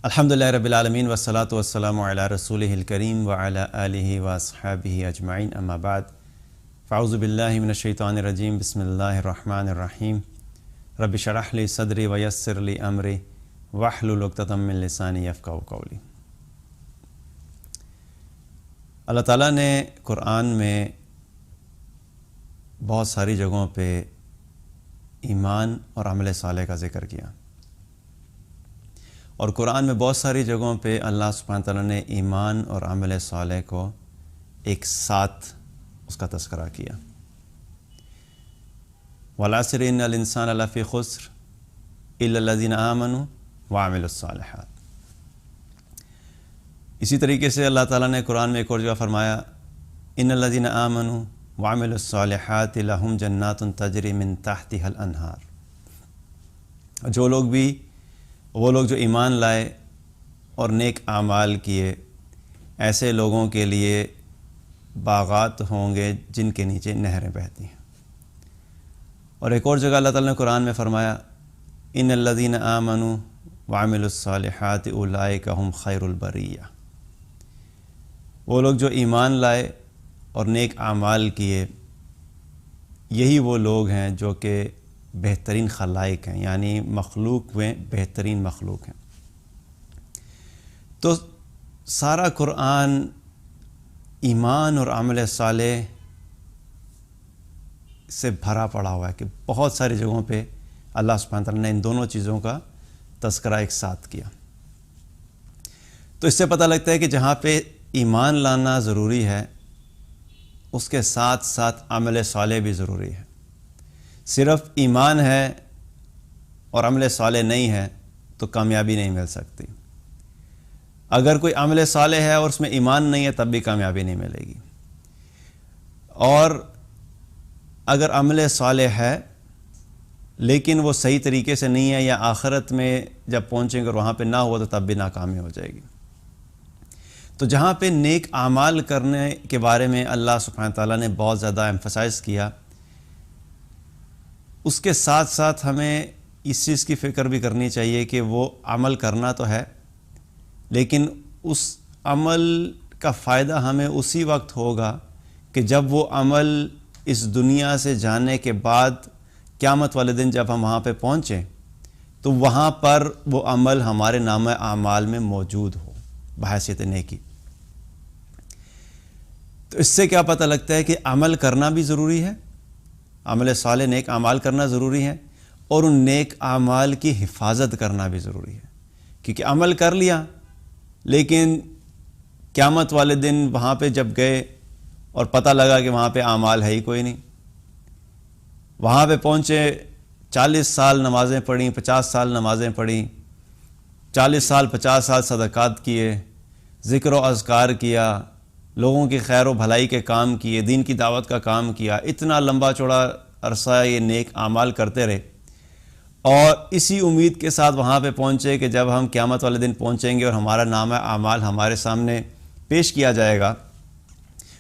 الحمدللہ رب العالمین والصلاة والسلام علی رسولہ الکریم وعلی آلہ واصحابہ اجمعین اما بعد فاعوذ باللہ من الشیطان الرجیم بسم اللہ الرحمن الرحیم رب اشرح لی صدری ویسر لی امری واحلل عقدۃ من لسانی یفقہوا قولی۔ اللہ تعالیٰ نے قرآن میں بہت ساری جگہوں پہ ایمان اور عمل صالح کا ذکر کیا، اور قرآن میں بہت ساری جگہوں پہ اللہ سبحانہ تعالیٰ نے ایمان اور عمل صالح کو ایک ساتھ اس کا تذکرہ کیا۔ وَالْعَصْرِ إِنَّ الْإِنسَانَ لَفِي خُسْرٍ إِلَّا الَّذِينَ آمَنُوا وَعَمِلُوا الصَّالِحَاتِ۔ اسی طریقے سے اللہ تعالیٰ نے قرآن میں ایک اور جگہ فرمایا إِنَّ الَّذِينَ آمَنُوا وَعَمِلُوا الصَّالِحَاتِ لَهُمْ جَنَّاتٌ تَجْرِي مِن تَحْتِهَا الْأَنْهَارُ۔ وہ لوگ جو ایمان لائے اور نیک اعمال کیے، ایسے لوگوں کے لیے باغات ہوں گے جن کے نیچے نہریں بہتی ہیں۔ اور ایک اور جگہ اللہ تعالیٰ نے قرآن میں فرمایا ان الذین آمنوا وعملوا الصالحات اولئک هم خیر البریہ۔ وہ لوگ جو ایمان لائے اور نیک اعمال کیے، یہی وہ لوگ ہیں جو کہ بہترین خلائق ہیں، یعنی مخلوق میں بہترین مخلوق ہیں۔ تو سارا قرآن ایمان اور عمل صالح سے بھرا پڑا ہوا ہے کہ بہت ساری جگہوں پہ اللہ سبحانہ تعالیٰ نے ان دونوں چیزوں کا تذکرہ ایک ساتھ کیا۔ تو اس سے پتہ لگتا ہے کہ جہاں پہ ایمان لانا ضروری ہے، اس کے ساتھ ساتھ عمل صالح بھی ضروری ہے۔ صرف ایمان ہے اور عمل صالح نہیں ہے تو کامیابی نہیں مل سکتی۔ اگر کوئی عمل صالح ہے اور اس میں ایمان نہیں ہے تب بھی کامیابی نہیں ملے گی۔ اور اگر عمل صالح ہے لیکن وہ صحیح طریقے سے نہیں ہے، یا آخرت میں جب پہنچیں گے اور وہاں پہ نہ ہوا تو تب بھی ناکامی ہو جائے گی۔ تو جہاں پہ نیک اعمال کرنے کے بارے میں اللہ سبحانہ تعالیٰ نے بہت زیادہ ایمفسائز کیا، اس کے ساتھ ساتھ ہمیں اس چیز کی فکر بھی کرنی چاہیے کہ وہ عمل کرنا تو ہے، لیکن اس عمل کا فائدہ ہمیں اسی وقت ہوگا کہ جب وہ عمل اس دنیا سے جانے کے بعد قیامت والے دن جب ہم وہاں پہ پہنچیں تو وہاں پر وہ عمل ہمارے نامہ اعمال میں موجود ہو بحیثیت نیکی۔ تو اس سے کیا پتہ لگتا ہے کہ عمل کرنا بھی ضروری ہے، عمل صالح نیک اعمال کرنا ضروری ہے، اور ان نیک اعمال کی حفاظت کرنا بھی ضروری ہے۔ کیونکہ عمل کر لیا لیکن قیامت والے دن وہاں پہ جب گئے اور پتہ لگا کہ وہاں پہ اعمال ہے ہی کوئی نہیں، وہاں پہ پہنچے 40 سال نمازیں پڑھیں، 50 سال نمازیں پڑھیں، 40 سال 50 سال صدقات کیے، ذکر و اذکار کیا، لوگوں کی خیر و بھلائی کے کام کیے، دین کی دعوت کا کام کیا، اتنا لمبا چوڑا عرصہ یہ نیک اعمال کرتے رہے، اور اسی امید کے ساتھ وہاں پہ پہنچے کہ جب ہم قیامت والے دن پہنچیں گے اور ہمارا نامہ اعمال ہمارے سامنے پیش کیا جائے گا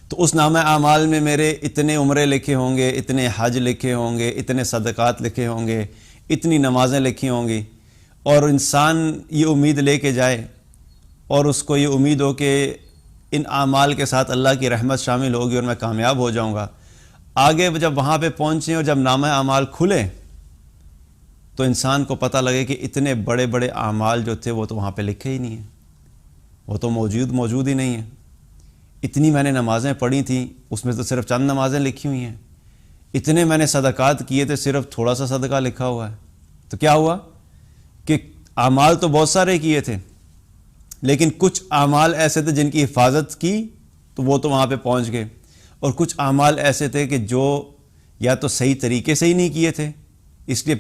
تو اس نامہ اعمال میں میرے اتنے عمرے لکھے ہوں گے، اتنے حج لکھے ہوں گے، اتنے صدقات لکھے ہوں گے، اتنی نمازیں لکھی ہوں گی، اور انسان یہ امید لے کے جائے اور اس کو یہ امید ہو کہ ان اعمال کے ساتھ اللہ کی رحمت شامل ہوگی اور میں کامیاب ہو جاؤں گا۔ آگے جب وہاں پہ پہنچیں اور جب نامہ اعمال کھلے تو انسان کو پتہ لگے کہ اتنے بڑے بڑے اعمال جو تھے وہ تو وہاں پہ لکھے ہی نہیں ہیں، وہ تو موجود ہی نہیں ہیں۔ اتنی میں نے نمازیں پڑھی تھیں، اس میں تو صرف چند نمازیں لکھی ہوئی ہیں، اتنے میں نے صدقات کیے تھے، صرف تھوڑا سا صدقہ لکھا ہوا ہے۔ تو کیا ہوا کہ اعمال تو بہت سارے کیے تھے لیکن کچھ اعمال ایسے تھے جن کی حفاظت کی تو وہ تو وہاں پہ پہنچ گئے، اور کچھ اعمال ایسے تھے کہ جو یا تو صحیح طریقے سے ہی نہیں کیے تھے، اس لیے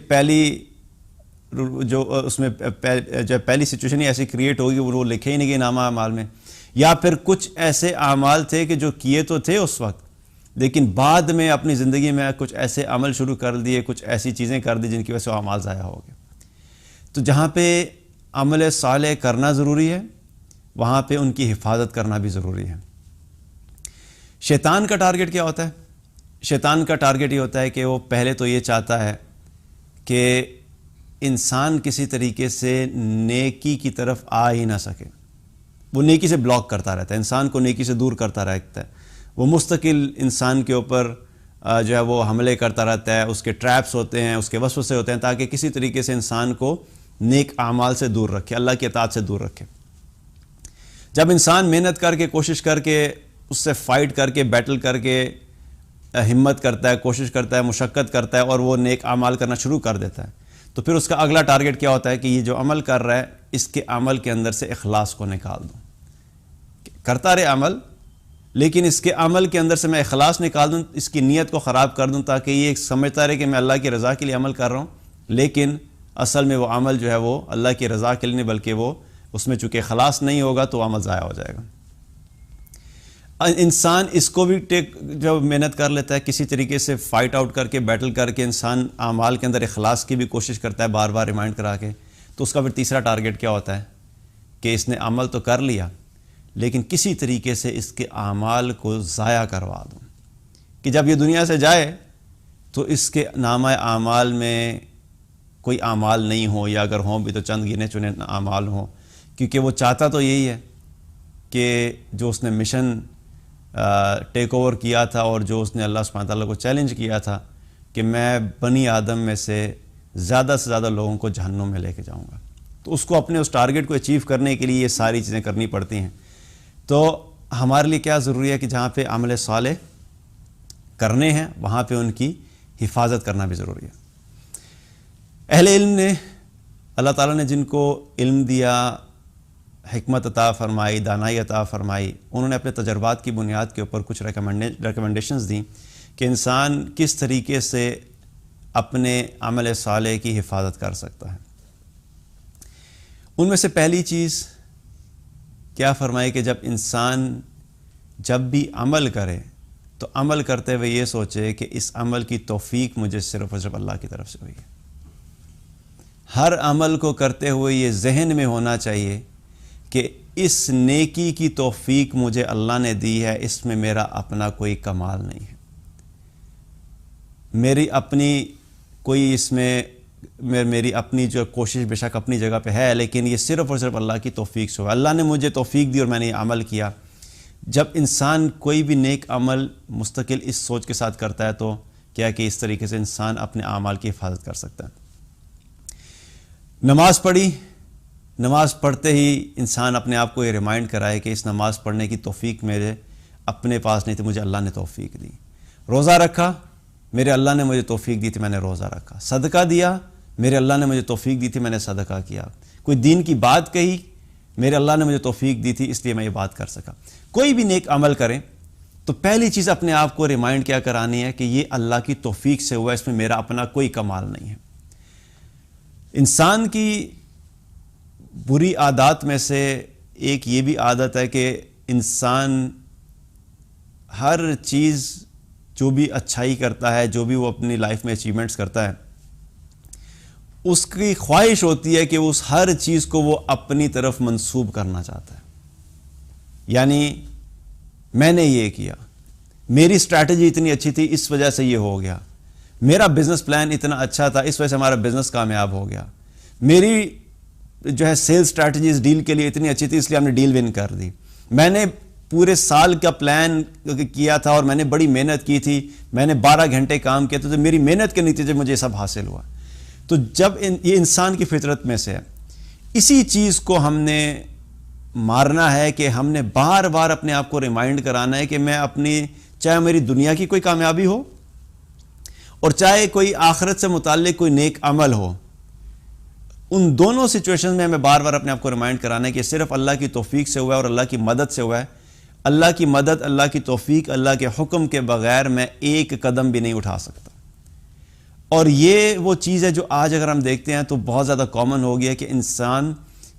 پہلی سچویشن ہی ایسی کریٹ ہوگی وہ لکھے ہی نہیں گئے نامہ اعمال میں، یا پھر کچھ ایسے اعمال تھے کہ جو کیے تو تھے اس وقت لیکن بعد میں اپنی زندگی میں کچھ ایسے عمل شروع کر دیے، کچھ ایسی چیزیں کر دی جن کی وجہ سے وہ اعمال ضائع ہو گئے۔ تو جہاں پہ عمل صالح کرنا ضروری ہے وہاں پہ ان کی حفاظت کرنا بھی ضروری ہے۔ شیطان کا ٹارگٹ کیا ہوتا ہے؟ شیطان کا ٹارگٹ یہ ہوتا ہے کہ وہ پہلے تو یہ چاہتا ہے کہ انسان کسی طریقے سے نیکی کی طرف آ ہی نہ سکے. وہ نیکی سے بلاک کرتا رہتا ہے, انسان کو نیکی سے دور کرتا رہتا ہے. وہ مستقل انسان کے اوپر جو ہے وہ حملے کرتا رہتا ہے, اس کے ٹریپس ہوتے ہیں, اس کے وسوسے ہوتے ہیں, تاکہ کسی طریقے سے انسان کو نیک اعمال سے دور رکھے, اللہ کی اطاعت سے دور رکھے. جب انسان محنت کر کے, کوشش کر کے, اس سے فائٹ کر کے, بیٹل کر کے, ہمت کرتا ہے, کوشش کرتا ہے, مشقت کرتا ہے اور وہ نیک اعمال کرنا شروع کر دیتا ہے, تو پھر اس کا اگلا ٹارگٹ کیا ہوتا ہے کہ یہ جو عمل کر رہا ہے اس کے عمل کے اندر سے اخلاص کو نکال دوں. کرتا رہے عمل, لیکن اس کے عمل کے اندر سے میں اخلاص نکال دوں, اس کی نیت کو خراب کر دوں, تاکہ یہ سمجھتا رہے کہ میں اللہ کی رضا کے لیے عمل کر رہا ہوں, لیکن اصل میں وہ عمل جو ہے وہ اللہ کی رضا کے لیے نہیں, بلکہ وہ اس میں چونکہ اخلاص نہیں ہوگا تو وہ عمل ضائع ہو جائے گا. انسان اس کو بھی جب محنت کر لیتا ہے, کسی طریقے سے فائٹ آؤٹ کر کے, بیٹل کر کے, انسان اعمال کے اندر اخلاص کی بھی کوشش کرتا ہے بار بار ریمائنڈ کرا کے, تو اس کا پھر تیسرا ٹارگٹ کیا ہوتا ہے کہ اس نے عمل تو کر لیا, لیکن کسی طریقے سے اس کے اعمال کو ضائع کروا دوں, کہ جب یہ دنیا سے جائے تو اس کے نامہ اعمال میں کوئی اعمال نہیں ہو, یا اگر ہوں بھی تو چند گنے چنے اعمال ہوں, کیونکہ وہ چاہتا تو یہی ہے کہ جو اس نے مشن ٹیک اوور کیا تھا اور جو اس نے اللہ سبحانہ تعالیٰ کو چیلنج کیا تھا کہ میں بنی آدم میں سے زیادہ لوگوں کو جہنم میں لے کے جاؤں گا, تو اس کو اپنے اس ٹارگٹ کو اچیو کرنے کے لیے یہ ساری چیزیں کرنی پڑتی ہیں. تو ہمارے لیے کیا ضروری ہے کہ جہاں پہ عمل صالح کرنے ہیں وہاں پہ ان کی حفاظت کرنا بھی ضروری ہے. اہل علم نے, اللہ تعالیٰ نے جن کو علم دیا, حکمت عطا فرمائی, دانائی عطا فرمائی, انہوں نے اپنے تجربات کی بنیاد کے اوپر کچھ ریکمنڈیشنز دیں کہ انسان کس طریقے سے اپنے عمل صالح کی حفاظت کر سکتا ہے. ان میں سے پہلی چیز کیا فرمائی کہ جب انسان جب بھی عمل کرے تو عمل کرتے ہوئے یہ سوچے کہ اس عمل کی توفیق مجھے صرف اور صرف اللہ کی طرف سے ہوئی ہے. ہر عمل کو کرتے ہوئے یہ ذہن میں ہونا چاہیے کہ اس نیکی کی توفیق مجھے اللہ نے دی ہے, اس میں میرا اپنا کوئی کمال نہیں ہے, میری اپنی کوئی اس میں میری اپنی جو کوشش بے شک اپنی جگہ پہ ہے, لیکن یہ صرف اور صرف اللہ کی توفیق سے ہوا. اللہ نے مجھے توفیق دی اور میں نے یہ عمل کیا. جب انسان کوئی بھی نیک عمل مستقل اس سوچ کے ساتھ کرتا ہے تو کیا کہ اس طریقے سے انسان اپنے اعمال کی حفاظت کر سکتا ہے. نماز پڑھی, نماز پڑھتے ہی انسان اپنے آپ کو یہ ریمائنڈ کرائے کہ اس نماز پڑھنے کی توفیق میرے اپنے پاس نہیں تھی, مجھے اللہ نے توفیق دی. روزہ رکھا, میرے اللہ نے مجھے توفیق دی تھی, میں نے روزہ رکھا. صدقہ دیا, میرے اللہ نے مجھے توفیق دی تھی, میں نے صدقہ کیا. کوئی دین کی بات کہی, میرے اللہ نے مجھے توفیق دی تھی, اس لیے میں یہ بات کر سکا. کوئی بھی نیک عمل کریں تو پہلی چیز اپنے آپ کو ریمائنڈ کیا کرانی ہے کہ یہ اللہ کی توفیق سے ہوا, اس میں میرا اپنا کوئی کمال نہیں ہے. انسان کی بری عادات میں سے ایک یہ بھی عادت ہے کہ انسان ہر چیز جو بھی اچھائی کرتا ہے, جو بھی وہ اپنی لائف میں اچیومنٹس کرتا ہے, اس کی خواہش ہوتی ہے کہ اس ہر چیز کو وہ اپنی طرف منسوب کرنا چاہتا ہے. یعنی میں نے یہ کیا, میری اسٹریٹجی اتنی اچھی تھی اس وجہ سے یہ ہو گیا, میرا بزنس پلان اتنا اچھا تھا اس وجہ سے ہمارا بزنس کامیاب ہو گیا, میری جو ہے سیلز اسٹریٹجیز ڈیل کے لیے اتنی اچھی تھی اس لیے ہم نے ڈیل ون کر دی, میں نے پورے سال کا پلان کیا تھا اور میں نے بڑی محنت کی تھی, میں نے 12 گھنٹے کام کیا تھا, تو میری محنت کے نتیجے مجھے یہ سب حاصل ہوا. تو جب یہ انسان کی فطرت میں سے ہے, اسی چیز کو ہم نے مارنا ہے کہ ہم نے بار بار اپنے آپ کو ریمائنڈ کرانا ہے کہ میں اپنی, چاہے میری دنیا کی کوئی کامیابی ہو اور چاہے کوئی آخرت سے متعلق کوئی نیک عمل ہو, ان دونوں سچویشن میں ہمیں بار بار اپنے آپ کو ریمائنڈ کرانا ہے کہ صرف اللہ کی توفیق سے ہوا ہے اور اللہ کی مدد سے ہوا ہے. اللہ کی مدد, اللہ کی توفیق, اللہ کے حکم کے بغیر میں ایک قدم بھی نہیں اٹھا سکتا. اور یہ وہ چیز ہے جو آج اگر ہم دیکھتے ہیں تو بہت زیادہ کامن ہو گیا کہ انسان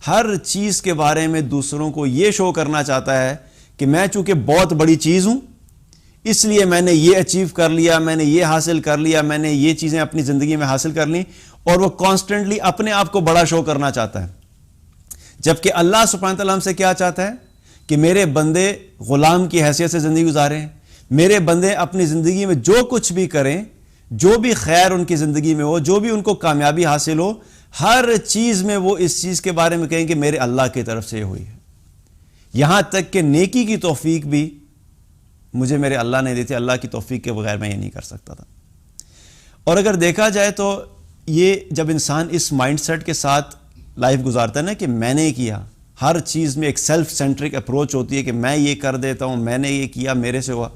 ہر چیز کے بارے میں دوسروں کو یہ شو کرنا چاہتا ہے کہ میں چونکہ بہت بڑی چیز ہوں اس لیے میں نے یہ اچیو کر لیا, میں نے یہ حاصل کر لیا, میں نے یہ چیزیں اپنی زندگی میں حاصل کر لیں, اور وہ کانسٹنٹلی اپنے آپ کو بڑا شو کرنا چاہتا ہے. جبکہ اللہ سبحانہ تعالیٰ ہم سے کیا چاہتا ہے کہ میرے بندے غلام کی حیثیت سے زندگی گزاریں, میرے بندے اپنی زندگی میں جو کچھ بھی کریں, جو بھی خیر ان کی زندگی میں ہو, جو بھی ان کو کامیابی حاصل ہو, ہر چیز میں وہ اس چیز کے بارے میں کہیں کہ میرے اللہ کی طرف سے یہ ہوئی ہے. یہاں تک کہ نیکی کی توفیق بھی مجھے میرے اللہ نے دی تھی, اللہ کی توفیق کے بغیر میں یہ نہیں کر سکتا تھا. اور اگر دیکھا جائے تو یہ جب انسان اس مائنڈ سیٹ کے ساتھ لائف گزارتا ہے نا کہ میں نے کیا, ہر چیز میں ایک سیلف سینٹرک اپروچ ہوتی ہے کہ میں یہ کر دیتا ہوں, میں نے یہ کیا, میرے سے ہوا,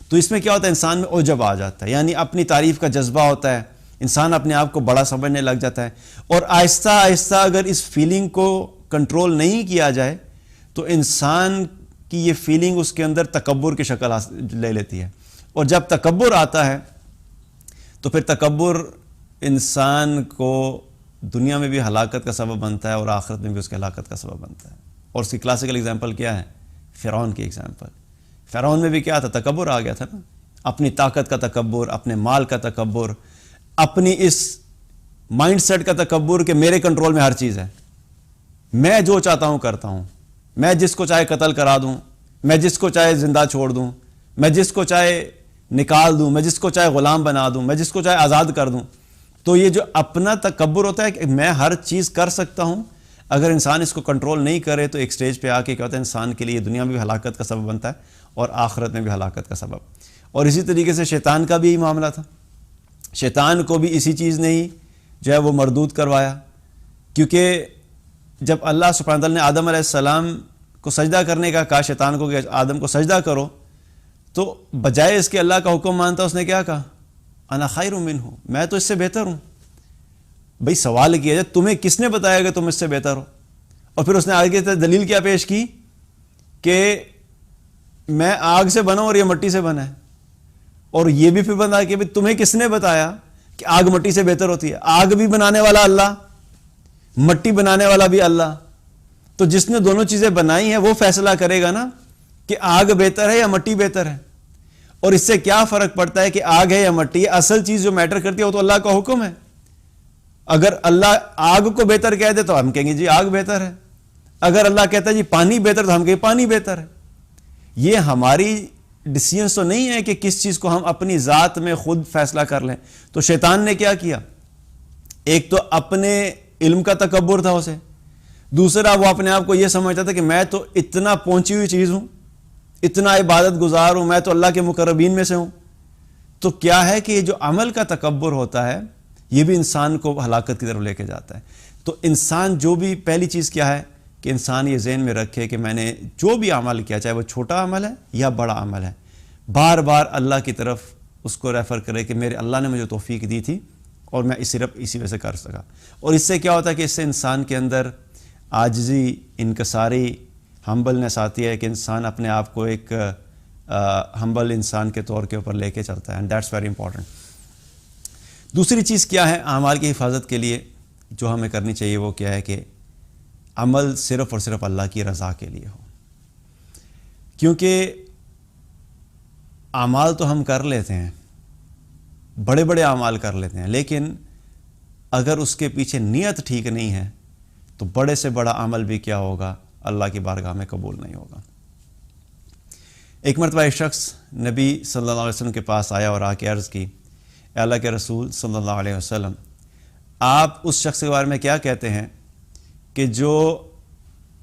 تو اس میں کیا ہوتا ہے انسان میں عجب آ جاتا ہے, یعنی اپنی تعریف کا جذبہ ہوتا ہے, انسان اپنے آپ کو بڑا سمجھنے لگ جاتا ہے. اور آہستہ آہستہ اگر اس فیلنگ کو کنٹرول نہیں کیا جائے تو انسان کی یہ فیلنگ اس کے اندر تکبر کی شکل لے لیتی ہے. اور جب تکبر آتا ہے تو پھر تکبر انسان کو دنیا میں بھی ہلاکت کا سبب بنتا ہے اور آخرت میں بھی اس کے ہلاکت کا سبب بنتا ہے. اور اس کی کلاسیکل ایگزامپل کیا ہے؟ فرعون کی ایگزامپل. فرعون میں بھی کیا تھا؟ تکبر آ گیا تھا نا, اپنی طاقت کا تکبر, اپنے مال کا تکبر, اپنی اس مائنڈ سیٹ کا تکبر کہ میرے کنٹرول میں ہر چیز ہے, میں جو چاہتا ہوں کرتا ہوں, میں جس کو چاہے قتل کرا دوں, میں جس کو چاہے زندہ چھوڑ دوں, میں جس کو چاہے نکال دوں, میں جس کو چاہے غلام بنا دوں, میں جس کو چاہے آزاد کر دوں. تو یہ جو اپنا تکبر ہوتا ہے کہ میں ہر چیز کر سکتا ہوں, اگر انسان اس کو کنٹرول نہیں کرے تو ایک سٹیج پہ آ کے کیا ہوتا ہے انسان کے لیے دنیا میں بھی ہلاکت کا سبب بنتا ہے اور آخرت میں بھی ہلاکت کا سبب. اور اسی طریقے سے شیطان کا بھی یہی معاملہ تھا. شیطان کو بھی اسی چیز نے ہی جو ہے وہ مردود کروایا, کیونکہ جب اللہ سبحانہ وتعالیٰ نے آدم علیہ السلام کو سجدہ کرنے کا کہا شیطان کو کہ آدم کو سجدہ کرو, تو بجائے اس کے اللہ کا حکم مانتا اس نے کیا کہا؟ انا خیر منہ, میں تو اس سے بہتر ہوں. بھئی سوال کیا جائے تمہیں کس نے بتایا کہ تم اس سے بہتر ہو؟ اور پھر اس نے آگے دلیل کیا پیش کی کہ میں آگ سے بنا ہوں اور یہ مٹی سے بنا ہے. اور یہ بھی پھر بتا کہ تمہیں کس نے بتایا کہ آگ مٹی سے بہتر ہوتی ہے؟ آگ بھی بنانے والا اللہ, مٹی بنانے والا بھی اللہ. تو جس نے دونوں چیزیں بنائی ہیں وہ فیصلہ کرے گا نا کہ آگ بہتر ہے یا مٹی بہتر ہے. اور اس سے کیا فرق پڑتا ہے کہ آگ ہے یا مٹی ہے؟ اصل چیز جو میٹر کرتی ہے وہ تو اللہ کا حکم ہے. اگر اللہ آگ کو بہتر کہہ دے تو ہم کہیں گے جی آگ بہتر ہے, اگر اللہ کہتا ہے جی پانی بہتر تو ہم کہیں پانی بہتر ہے. یہ ہماری ڈیسیژنس تو نہیں ہے کہ کس چیز کو ہم اپنی ذات میں خود فیصلہ کر لیں. تو شیطان نے کیا کیا؟ ایک تو اپنے علم کا تکبر تھا اسے, دوسرا وہ اپنے آپ کو یہ سمجھتا تھا کہ میں تو اتنا پہنچی ہوئی چیز ہوں, اتنا عبادت گزار ہوں, میں تو اللہ کے مقربین میں سے ہوں. تو کیا ہے کہ یہ جو عمل کا تکبر ہوتا ہے یہ بھی انسان کو ہلاکت کی طرف لے کے جاتا ہے. تو انسان جو بھی پہلی چیز کیا ہے کہ انسان یہ ذہن میں رکھے کہ میں نے جو بھی عمل کیا, چاہے وہ چھوٹا عمل ہے یا بڑا عمل ہے, بار بار اللہ کی طرف اس کو ریفر کرے کہ میرے اللہ نے مجھے توفیق دی تھی اور میں صرف اسی وجہ سے کر سکا. اور اس سے کیا ہوتا ہے کہ اس سے انسان کے اندر عاجزی, انکساری, ہمبلنس آتی ہے کہ انسان اپنے آپ کو ایک ہمبل انسان کے طور کے اوپر لے کے چلتا ہے. And that's very important. دوسری چیز کیا ہے اعمال کی حفاظت کے لیے جو ہمیں کرنی چاہیے, وہ کیا ہے کہ عمل صرف اور صرف اللہ کی رضا کے لیے ہو. کیونکہ اعمال تو ہم کر لیتے ہیں, بڑے بڑے اعمال کر لیتے ہیں, لیکن اگر اس کے پیچھے نیت ٹھیک نہیں ہے تو بڑے سے بڑا عمل بھی کیا ہوگا؟ اللہ کی بارگاہ میں قبول نہیں ہوگا. ایک مرتبہ ایک شخص نبی صلی اللہ علیہ وسلم کے پاس آیا اور آ کے عرض کی, اے اللہ کے رسول صلی اللہ علیہ وسلم, آپ اس شخص کے بارے میں کیا کہتے ہیں کہ جو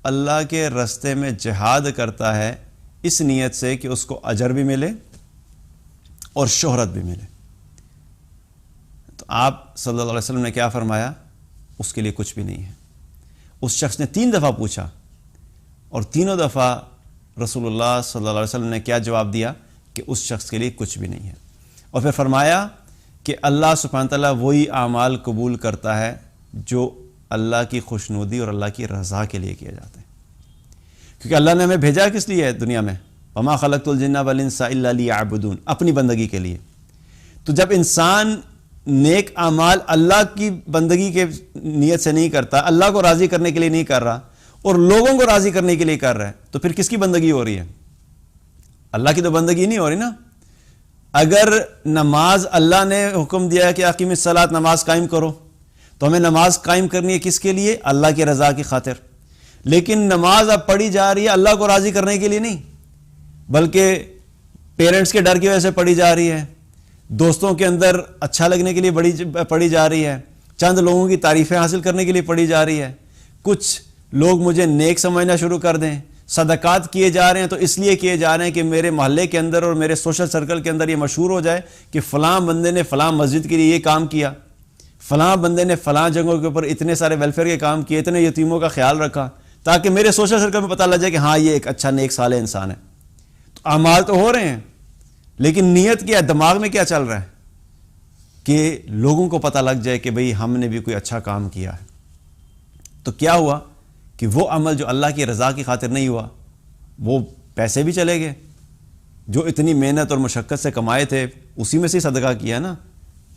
اللہ کے راستے میں جہاد کرتا ہے اس نیت سے کہ اس کو اجر بھی ملے اور شہرت بھی ملے؟ تو آپ صلی اللہ علیہ وسلم نے کیا فرمایا؟ اس کے لیے کچھ بھی نہیں ہے. اس شخص نے 3 دفعہ پوچھا اور تینوں دفعہ رسول اللہ صلی اللہ علیہ وسلم نے کیا جواب دیا کہ اس شخص کے لیے کچھ بھی نہیں ہے. اور پھر فرمایا کہ اللہ سبحانہ تعالیٰ وہی اعمال قبول کرتا ہے جو اللہ کی خوشنودی اور اللہ کی رضا کے لیے کیا جاتا ہے. کیونکہ اللہ نے ہمیں بھیجا کس لیے ہے دنیا میں؟ وما خلقت الجن والانس الا لیعبدون, اپنی بندگی کے لیے. تو جب انسان نیک اعمال اللہ کی بندگی کے نیت سے نہیں کرتا, اللہ کو راضی کرنے کے لیے نہیں کر رہا اور لوگوں کو راضی کرنے کے لیے کر رہا ہے, تو پھر کس کی بندگی ہو رہی ہے؟ اللہ کی تو بندگی نہیں ہو رہی نا. اگر نماز اللہ نے حکم دیا ہے کہ اقیم الصلاۃ, نماز قائم کرو, تو ہمیں نماز قائم کرنی ہے کس کے لیے؟ اللہ کی رضا کی خاطر. لیکن نماز اب پڑھی جا رہی ہے اللہ کو راضی کرنے کے لیے نہیں, بلکہ پیرنٹس کے ڈر کی وجہ سے پڑھی جا رہی ہے, دوستوں کے اندر اچھا لگنے کے لیے پڑھی جا رہی ہے, چند لوگوں کی تعریفیں حاصل کرنے کے لیے پڑھی جا رہی ہے، کچھ لوگ مجھے نیک سمجھنا شروع کر دیں، صدقات کیے جا رہے ہیں تو اس لیے کیے جا رہے ہیں کہ میرے محلے کے اندر اور میرے سوشل سرکل کے اندر یہ مشہور ہو جائے کہ فلاں بندے نے فلاں مسجد کے لیے یہ کام کیا، فلاں بندے نے فلاں جگہوں کے اوپر اتنے سارے ویلفیئر کے کام کیے، اتنے یتیموں کا خیال رکھا، تاکہ میرے سوشل سرکل میں پتہ لگ جائے کہ ہاں یہ ایک اچھا نیک صالح انسان ہے۔ تو اعمال تو ہو رہے ہیں، لیکن نیت کیا ہے، دماغ میں کیا چل رہا ہے کہ لوگوں کو پتہ لگ جائے کہ بھئی ہم نے بھی کوئی اچھا کام کیا ہے۔ تو کیا ہوا کہ وہ عمل جو اللہ کی رضا کی خاطر نہیں ہوا، وہ پیسے بھی چلے گئے، جو اتنی محنت اور مشقت سے کمائے تھے اسی میں سے صدقہ کیا نا،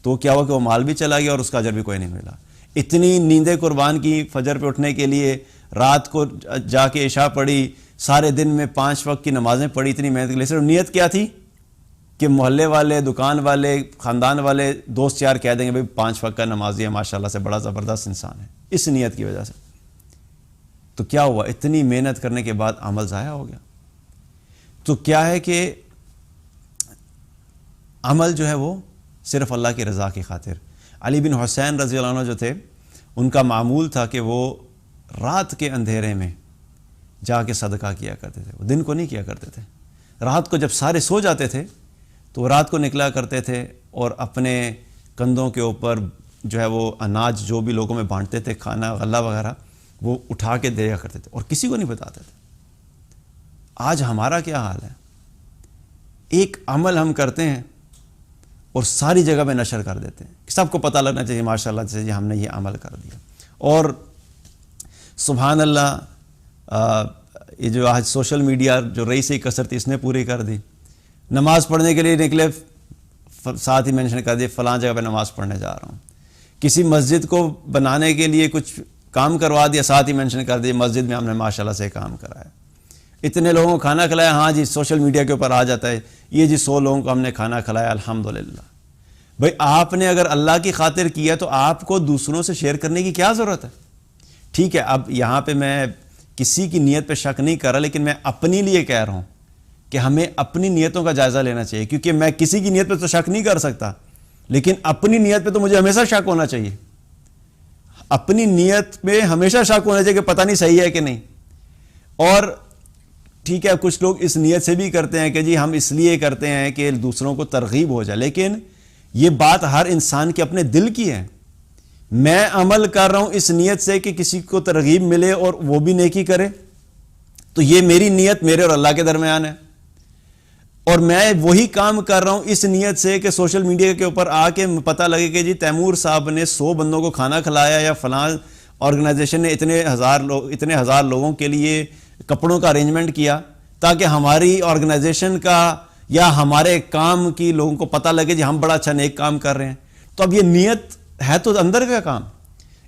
تو کیا ہوا کہ وہ مال بھی چلا گیا اور اس کا اجر بھی کوئی نہیں ملا۔ اتنی نیندیں قربان کی فجر پہ اٹھنے کے لیے، رات کو جا کے عشاء پڑھی، سارے دن میں 5 وقت کی نمازیں پڑھی، اتنی محنت کے لیے، صرف نیت کیا تھی کہ محلے والے، دکان والے، خاندان والے، دوست یار کہہ دیں گے بھئی 5 وقت کا نمازی ہے، ماشاءاللہ سے بڑا زبردست انسان ہے، اس نیت کی وجہ سے۔ تو کیا ہوا، اتنی محنت کرنے کے بعد عمل ضائع ہو گیا۔ تو کیا ہے کہ عمل جو ہے وہ صرف اللہ کی رضا کی خاطر۔ علی بن حسین رضی اللہ عنہ جو تھے، ان کا معمول تھا کہ وہ رات کے اندھیرے میں جا کے صدقہ کیا کرتے تھے، وہ دن کو نہیں کیا کرتے تھے۔ رات کو جب سارے سو جاتے تھے تو رات کو نکلا کرتے تھے اور اپنے کندھوں کے اوپر جو ہے وہ اناج جو بھی لوگوں میں بانٹتے تھے، کھانا غلہ وغیرہ، وہ اٹھا کے دیا کرتے تھے اور کسی کو نہیں بتاتے تھے۔ آج ہمارا کیا حال ہے، ایک عمل ہم کرتے ہیں اور ساری جگہ میں نشر کر دیتے ہیں کہ سب کو پتہ لگنا چاہیے ماشاءاللہ سے جی ہم نے یہ عمل کر دیا۔ اور سبحان اللہ، یہ جو آج سوشل میڈیا جو رئی سے کثرت اس نے پوری کر دی، نماز پڑھنے کے لیے نکلے، ساتھ ہی مینشن کر دیے فلاں جگہ پہ نماز پڑھنے جا رہا ہوں۔ کسی مسجد کو بنانے کے لیے کچھ کام کروا دیا، ساتھ ہی مینشن کر دیا مسجد میں ہم نے ماشاءاللہ سے کام کرایا۔ اتنے لوگوں کو کھانا کھلایا، ہاں جی سوشل میڈیا کے اوپر آ جاتا ہے یہ جی 100 لوگوں کو ہم نے کھانا کھلایا الحمدللہ۔ بھئی آپ نے اگر اللہ کی خاطر کیا تو آپ کو دوسروں سے شیئر کرنے کی کیا ضرورت ہے؟ ٹھیک ہے، اب یہاں پہ میں کسی کی نیت پہ شک نہیں کر رہا، لیکن میں اپنی لیے کہہ رہا ہوں کہ ہمیں اپنی نیتوں کا جائزہ لینا چاہیے، کیونکہ میں کسی کی نیت پہ تو شک نہیں کر سکتا، لیکن اپنی نیت پہ تو مجھے ہمیشہ شک ہونا چاہیے۔ اپنی نیت پہ ہمیشہ شک ہونا چاہیے کہ پتہ نہیں صحیح ہے کہ نہیں۔ اور ٹھیک ہے، کچھ لوگ اس نیت سے بھی کرتے ہیں کہ جی ہم اس لیے کرتے ہیں کہ دوسروں کو ترغیب ہو جائے، لیکن یہ بات ہر انسان کے اپنے دل کی ہے۔ میں عمل کر رہا ہوں اس نیت سے کہ کسی کو ترغیب ملے اور وہ بھی نیکی کرے، تو یہ میری نیت میرے اور اللہ کے درمیان ہے۔ اور میں وہی کام کر رہا ہوں اس نیت سے کہ سوشل میڈیا کے اوپر آ کے پتہ لگے کہ جی تیمور صاحب نے 100 بندوں کو کھانا کھلایا، یا فلاں آرگنائزیشن نے اتنے ہزار لوگوں کے لیے کپڑوں کا ارینجمنٹ کیا، تاکہ ہماری آرگنائزیشن کا یا ہمارے کام کی لوگوں کو پتہ لگے جی ہم بڑا اچھا نیک کام کر رہے ہیں۔ تو اب یہ نیت ہے تو اندر کا کام،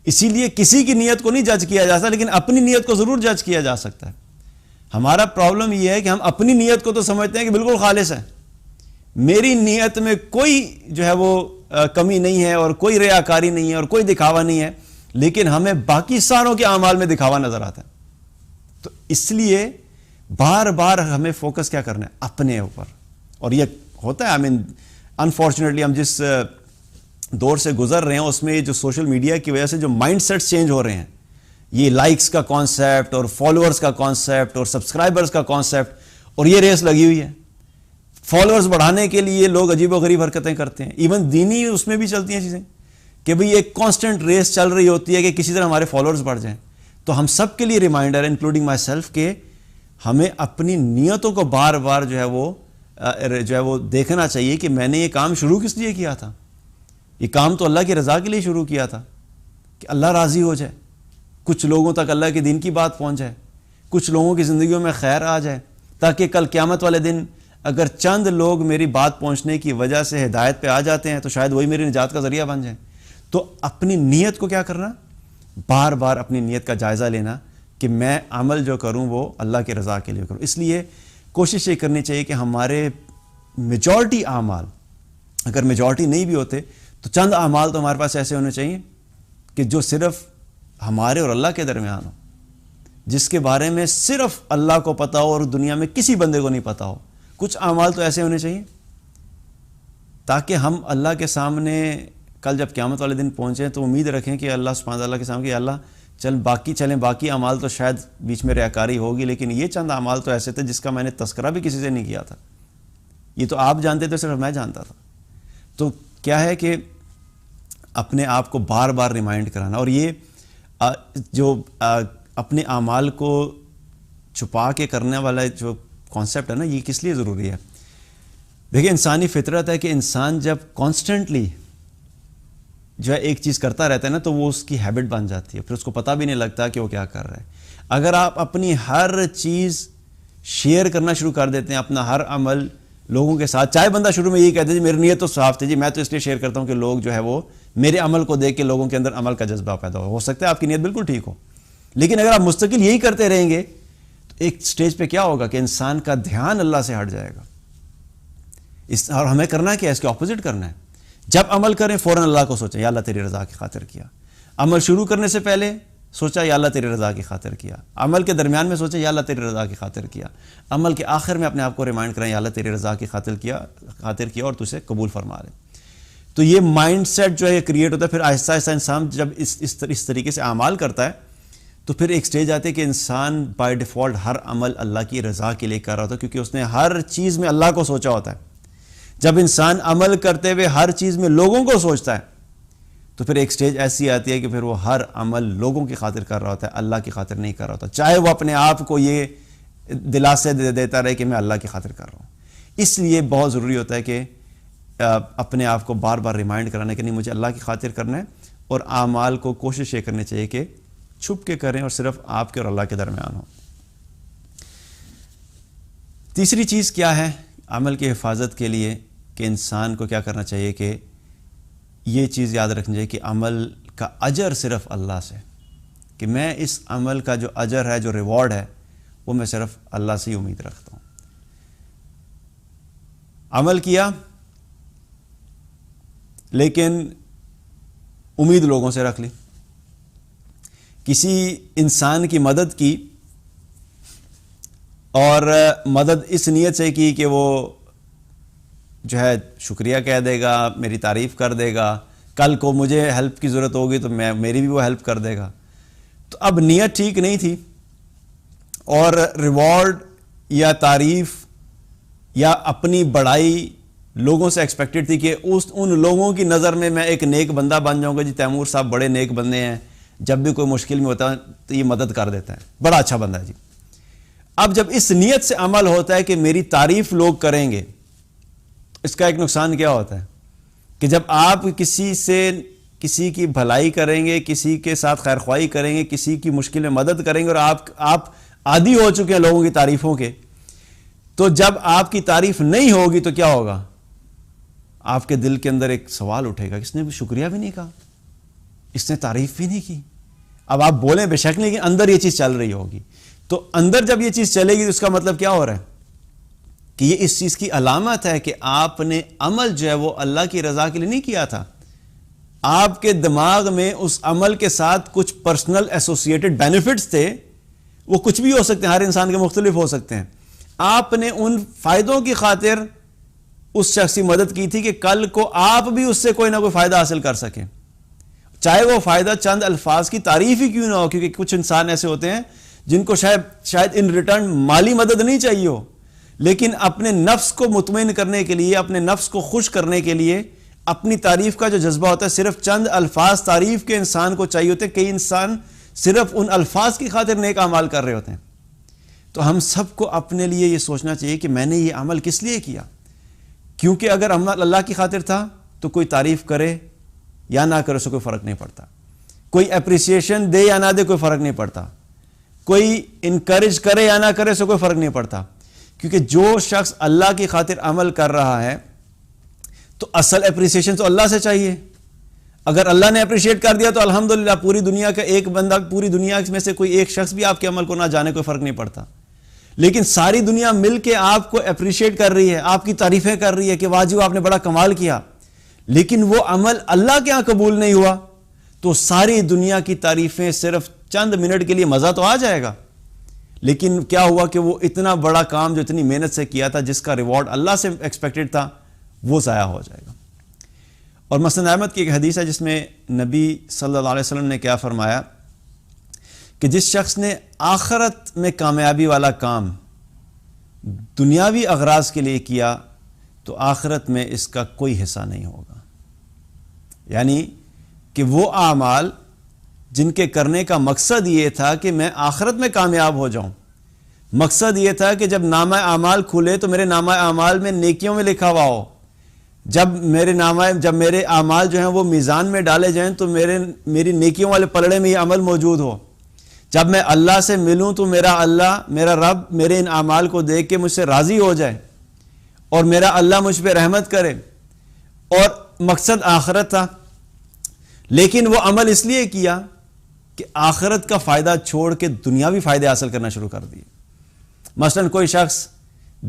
اسی لیے کسی کی نیت کو نہیں جج کیا جا سکتا، لیکن اپنی نیت کو ضرور جج کیا جا سکتا ہے۔ ہمارا پرابلم یہ ہے کہ ہم اپنی نیت کو تو سمجھتے ہیں کہ بالکل خالص ہے، میری نیت میں کوئی جو ہے وہ کمی نہیں ہے اور کوئی ریاکاری نہیں ہے اور کوئی دکھاوا نہیں ہے، لیکن ہمیں باقی ساروں کے اعمال میں دکھاوا نظر آتا ہے۔ تو اس لیے بار بار ہمیں فوکس کیا کرنا ہے اپنے اوپر۔ اور یہ ہوتا ہے، انفارچونیٹلی ہم جس دور سے گزر رہے ہیں اس میں جو سوشل میڈیا کی وجہ سے جو مائنڈ سیٹس چینج ہو رہے ہیں، یہ لائکس کا کانسیپٹ اور فالوورز کا کانسیپٹ اور سبسکرائبرز کا کانسیپٹ، اور یہ ریس لگی ہوئی ہے۔ فالوورز بڑھانے کے لیے لوگ عجیب و غریب حرکتیں کرتے ہیں، ایون دینی اس میں بھی چلتی ہیں چیزیں کہ بھئی ایک کانسٹنٹ ریس چل رہی ہوتی ہے کہ کسی طرح ہمارے فالوورز بڑھ جائیں۔ تو ہم سب کے لیے ریمائنڈر ہے، انکلوڈنگ مائی سیلف، کہ ہمیں اپنی نیتوں کو بار بار جو ہے وہ دیکھنا چاہیے کہ میں نے یہ کام شروع کس لیے کیا تھا۔ یہ کام تو اللہ کی رضا کے لیے شروع کیا تھا کہ اللہ راضی ہو جائے، کچھ لوگوں تک اللہ کے دین کی بات پہنچ جائے، کچھ لوگوں کی زندگیوں میں خیر آ جائے، تاکہ کل قیامت والے دن اگر چند لوگ میری بات پہنچنے کی وجہ سے ہدایت پہ آ جاتے ہیں تو شاید وہی میری نجات کا ذریعہ بن جائیں۔ تو اپنی نیت کو کیا کرنا، بار بار اپنی نیت کا جائزہ لینا کہ میں عمل جو کروں وہ اللہ کی رضا کے لیے کروں۔ اس لیے کوشش یہ کرنی چاہیے کہ ہمارے میجورٹی اعمال، اگر میجورٹی نہیں بھی ہوتے تو چند اعمال تو ہمارے پاس ایسے ہونے چاہیے کہ جو صرف ہمارے اور اللہ کے درمیان ہو، جس کے بارے میں صرف اللہ کو پتہ ہو اور دنیا میں کسی بندے کو نہیں پتہ ہو۔ کچھ اعمال تو ایسے ہونے چاہیے تاکہ ہم اللہ کے سامنے کل جب قیامت والے دن پہنچیں تو امید رکھیں کہ اللہ سبحانہ تعالیٰ کے سامنے کہ اللہ باقی اعمال تو شاید بیچ میں ریاکاری ہوگی، لیکن یہ چند اعمال تو ایسے تھے جس کا میں نے تذکرہ بھی کسی سے نہیں کیا تھا، یہ تو آپ جانتے تھے، صرف میں جانتا تھا۔ تو کیا ہے کہ اپنے آپ کو بار بار ریمائنڈ کرانا، اور یہ جو اپنے اعمال کو چھپا کے کرنے والا جو کانسیپٹ ہے نا، یہ کس لیے ضروری ہے؟ دیکھیں انسانی فطرت ہے کہ انسان جب کانسٹنٹلی جو ہے ایک چیز کرتا رہتا ہے نا تو وہ اس کی ہیبٹ بن جاتی ہے، پھر اس کو پتہ بھی نہیں لگتا کہ وہ کیا کر رہا ہے۔ اگر آپ اپنی ہر چیز شیئر کرنا شروع کر دیتے ہیں، اپنا ہر عمل لوگوں کے ساتھ، چاہے بندہ شروع میں یہی کہتے ہیں جی میری نیت تو صاف تھی، جی میں تو اس لیے شیئر کرتا ہوں کہ لوگ جو ہے وہ میرے عمل کو دیکھ کے لوگوں کے اندر عمل کا جذبہ پیدا ہو سکتا ہے آپ کی نیت بالکل ٹھیک ہو، لیکن اگر آپ مستقل یہی کرتے رہیں گے تو ایک سٹیج پہ کیا ہوگا کہ انسان کا دھیان اللہ سے ہٹ جائے گا۔ اور ہمیں کرنا کیا ہے؟ اس کے اپوزٹ کرنا ہے۔ جب عمل کریں فوراً اللہ کو سوچیں یا اللہ تیری رضا کی خاطر کیا، عمل شروع کرنے سے پہلے سوچا یا اللہ تیری رضا کی خاطر کیا، عمل کے درمیان میں سوچیں یا اللہ تیری رضا کی خاطر کیا، عمل کے آخر میں اپنے آپ کو ریمائنڈ کریں یا اللہ تیری رضا کی خاطر کیا اور تجھے قبول فرما لے۔ تو یہ مائنڈ سیٹ جو ہے یہ کریٹ ہوتا ہے، پھر آہستہ آہستہ انسان جب اس طریقے سے اعمال کرتا ہے تو پھر ایک سٹیج آتی ہے کہ انسان بائی ڈیفالٹ ہر عمل اللہ کی رضا کے لیے کر رہا ہوتا ہے، کیونکہ اس نے ہر چیز میں اللہ کو سوچا ہوتا ہے۔ جب انسان عمل کرتے ہوئے ہر چیز میں لوگوں کو سوچتا ہے تو پھر ایک سٹیج ایسی آتی ہے کہ پھر وہ ہر عمل لوگوں کی خاطر کر رہا ہوتا ہے، اللہ کی خاطر نہیں کر رہا ہوتا، چاہے وہ اپنے آپ کو یہ دلاسے دیتا رہے کہ میں اللہ کی خاطر کر رہا ہوں۔ اس لیے بہت ضروری ہوتا ہے کہ اپنے آپ کو بار بار ریمائنڈ کرانا کہ نہیں مجھے اللہ کی خاطر کرنا ہے، اور اعمال کو کوشش یہ کرنی چاہیے کہ چھپ کے کریں اور صرف آپ کے اور اللہ کے درمیان ہو۔ تیسری چیز کیا ہے عمل کی حفاظت کے لیے کہ انسان کو کیا کرنا چاہیے کہ یہ چیز یاد رکھنی چاہیے کہ عمل کا اجر صرف اللہ سے، کہ میں اس عمل کا جو اجر ہے، جو ریوارڈ ہے، وہ میں صرف اللہ سے ہی امید رکھتا ہوں۔ عمل کیا لیکن امید لوگوں سے رکھ لی، کسی انسان کی مدد کی اور مدد اس نیت سے کی کہ وہ جو ہے شکریہ کہہ دے گا، میری تعریف کر دے گا، کل کو مجھے ہیلپ کی ضرورت ہوگی تو میری بھی وہ ہیلپ کر دے گا، تو اب نیت ٹھیک نہیں تھی اور ریوارڈ یا تعریف یا اپنی بڑائی لوگوں سے ایکسپیکٹڈ تھی کہ ان لوگوں کی نظر میں ایک نیک بندہ بن جاؤں گا، جی تیمور صاحب بڑے نیک بندے ہیں، جب بھی کوئی مشکل میں ہوتا ہے تو یہ مدد کر دیتا ہے، بڑا اچھا بندہ ہے جی۔ اب جب اس نیت سے عمل ہوتا ہے کہ میری تعریف لوگ کریں گے، اس کا ایک نقصان کیا ہوتا ہے کہ جب آپ کسی کی بھلائی کریں گے، کسی کے ساتھ خیر خواہی کریں گے، کسی کی مشکل میں مدد کریں گے اور آپ عادی ہو چکے ہیں لوگوں کی تعریفوں کے، تو جب آپ کی تعریف نہیں ہوگی تو کیا ہوگا؟ آپ کے دل کے اندر ایک سوال اٹھے گا، اس نے بھی شکریہ بھی نہیں کہا، اس نے تعریف بھی نہیں کی۔ اب آپ بولیں بے شک نہیں، لیکن اندر یہ چیز چل رہی ہوگی، تو اندر جب یہ چیز چلے گی تو اس کا مطلب کیا ہو رہا ہے کہ یہ اس چیز کی علامت ہے کہ آپ نے عمل جو ہے وہ اللہ کی رضا کے لیے نہیں کیا تھا، آپ کے دماغ میں اس عمل کے ساتھ کچھ پرسنل ایسوسیٹڈ بینیفٹس تھے، وہ کچھ بھی ہو سکتے ہیں، ہر انسان کے مختلف ہو سکتے ہیں، آپ نے ان فائدوں کی خاطر اس شخص کی مدد کی تھی کہ کل کو آپ بھی اس سے کوئی نہ کوئی فائدہ حاصل کر سکیں، چاہے وہ فائدہ چند الفاظ کی تعریف ہی کیوں نہ ہو، کیونکہ کچھ انسان ایسے ہوتے ہیں جن کو شاید ان ریٹرن مالی مدد نہیں چاہیے ہو، لیکن اپنے نفس کو مطمئن کرنے کے لیے، اپنے نفس کو خوش کرنے کے لیے اپنی تعریف کا جو جذبہ ہوتا ہے، صرف چند الفاظ تعریف کے انسان کو چاہیے ہوتے ہیں۔ کئی انسان صرف ان الفاظ کی خاطر نیک اعمال کر رہے ہوتے ہیں۔ تو ہم سب کو اپنے لیے یہ سوچنا چاہیے کہ میں نے یہ عمل کس لیے کیا، کیونکہ اگر عمل اللہ کی خاطر تھا تو کوئی تعریف کرے یا نہ کرے، اسے کوئی فرق نہیں پڑتا، کوئی اپریسیشن دے یا نہ دے کوئی فرق نہیں پڑتا، کوئی انکریج کرے یا نہ کرے اسے کوئی فرق نہیں پڑتا، کیونکہ جو شخص اللہ کی خاطر عمل کر رہا ہے تو اصل اپریسیشن تو اللہ سے چاہیے۔ اگر اللہ نے اپریشیٹ کر دیا تو الحمدللہ، پوری دنیا کا ایک بندہ، پوری دنیا میں سے کوئی ایک شخص بھی آپ کے عمل کو نہ جانے، کوئی فرق نہیں پڑتا، لیکن ساری دنیا مل کے آپ کو اپریشیٹ کر رہی ہے، آپ کی تعریفیں کر رہی ہے کہ واہ جی آپ نے بڑا کمال کیا، لیکن وہ عمل اللہ کے ہاں قبول نہیں ہوا، تو ساری دنیا کی تعریفیں صرف چند منٹ کے لیے مزہ تو آ جائے گا، لیکن کیا ہوا کہ وہ اتنا بڑا کام جو اتنی محنت سے کیا تھا، جس کا ریوارڈ اللہ سے ایکسپیکٹڈ تھا، وہ ضائع ہو جائے گا۔ اور مسند احمد کی ایک حدیث ہے جس میں نبی صلی اللہ علیہ وسلم نے کیا فرمایا کہ جس شخص نے آخرت میں کامیابی والا کام دنیاوی اغراض کے لیے کیا تو آخرت میں اس کا کوئی حصہ نہیں ہوگا. یعنی کہ وہ اعمال جن کے کرنے کا مقصد یہ تھا کہ میں آخرت میں کامیاب ہو جاؤں، مقصد یہ تھا کہ جب نامہ اعمال کھلے تو میرے نامہ اعمال میں نیکیوں میں لکھا ہوا ہو، جب میرے اعمال جو ہیں وہ میزان میں ڈالے جائیں تو میری نیکیوں والے پلڑے میں یہ عمل موجود ہو، جب میں اللہ سے ملوں تو میرا رب میرے ان اعمال کو دیکھ کے مجھ سے راضی ہو جائے اور میرا اللہ مجھ پہ رحمت کرے، اور مقصد آخرت تھا. لیکن وہ عمل اس لیے کیا کہ آخرت کا فائدہ چھوڑ کے دنیاوی فائدے حاصل کرنا شروع کر دیے. مثلا کوئی شخص